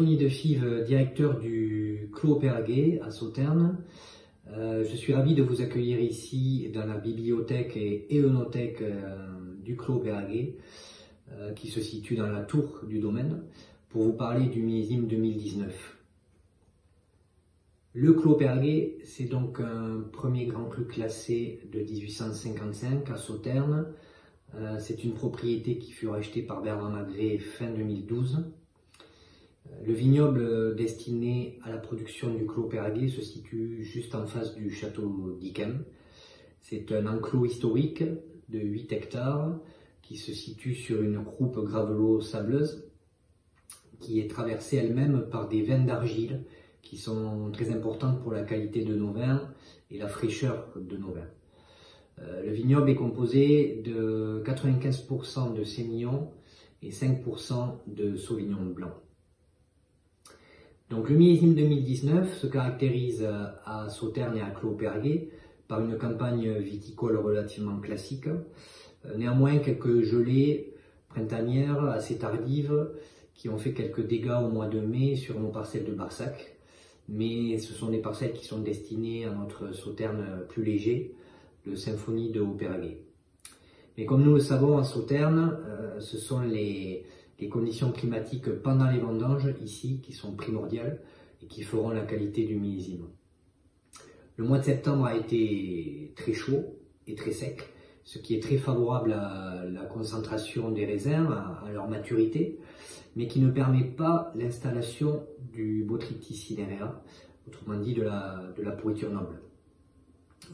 Anthony Defive, directeur du Clos Péraguet à Sauternes. Je suis ravi de vous accueillir ici dans la bibliothèque et œnothèque du Clos Péraguet, qui se situe dans la tour du domaine, pour vous parler du millésime 2019. Le Clos Péraguet, c'est donc un premier grand cru classé de 1855 à Sauternes. C'est une propriété qui fut rachetée par Bernard Magré fin 2012. Le vignoble destiné à la production du Clos Péraguet se situe juste en face du château d'Yquem. C'est un enclos historique de 8 hectares qui se situe sur une croupe gravelot-sableuse qui est traversée elle-même par des veines d'argile qui sont très importantes pour la qualité de nos vins et la fraîcheur de nos vins. Le vignoble est composé de 95% de sémillon et 5% de sauvignon blanc. Donc le millésime 2019 se caractérise à Sauternes et à Clos Péraguet par une campagne viticole relativement classique. Néanmoins, quelques gelées printanières assez tardives qui ont fait quelques dégâts au mois de mai sur nos parcelles de Barsac. Mais ce sont des parcelles qui sont destinées à notre Sauternes plus léger, le Symphonie de Haut-Péraguet. Mais comme nous le savons en Sauternes, ce sont les conditions climatiques pendant les vendanges ici qui sont primordiales et qui feront la qualité du millésime. Le mois de septembre a été très chaud et très sec, ce qui est très favorable à la concentration des raisins, à leur maturité, mais qui ne permet pas l'installation du Botrytis cinerea, autrement dit de la pourriture noble.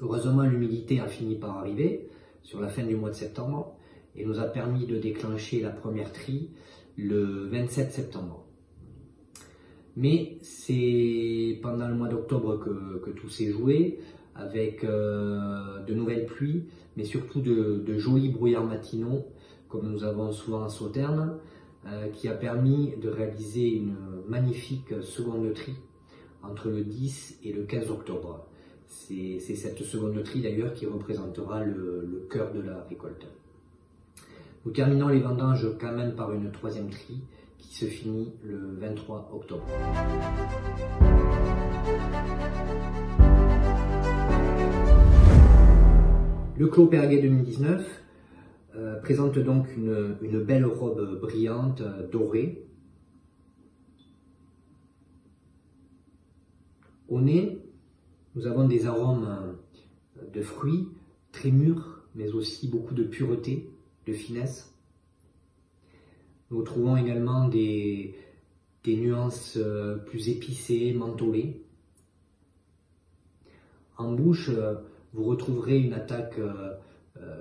Heureusement, l'humidité a fini par arriver sur la fin du mois de septembre et nous a permis de déclencher la première trie le 27 septembre. Mais c'est pendant le mois d'octobre que tout s'est joué, avec de nouvelles pluies, mais surtout de jolis brouillards matinaux, comme nous avons souvent à Sauternes, qui a permis de réaliser une magnifique seconde trie entre le 10 et le 15 octobre. C'est cette seconde trie d'ailleurs qui représentera le cœur de la récolte. Nous terminons les vendanges quand même par une troisième trie qui se finit le 23 octobre. Le Clos Péraguet 2019 présente donc une belle robe brillante, dorée. Au nez, nous avons des arômes de fruits très mûrs, mais aussi beaucoup de pureté, de finesse. Nous trouvons également des nuances plus épicées, mentholées. En bouche, vous retrouverez une attaque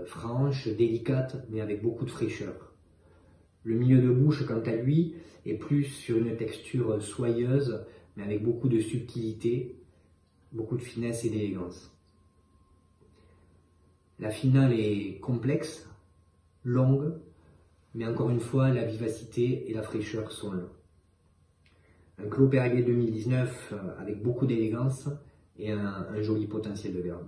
franche, délicate, mais avec beaucoup de fraîcheur. Le milieu de bouche, quant à lui, est plus sur une texture soyeuse, mais avec beaucoup de subtilité, beaucoup de finesse et d'élégance. La finale est complexe, longue, mais encore une fois, la vivacité et la fraîcheur sont là. Un Clos Péraguet 2019 avec beaucoup d'élégance et un joli potentiel de verbe.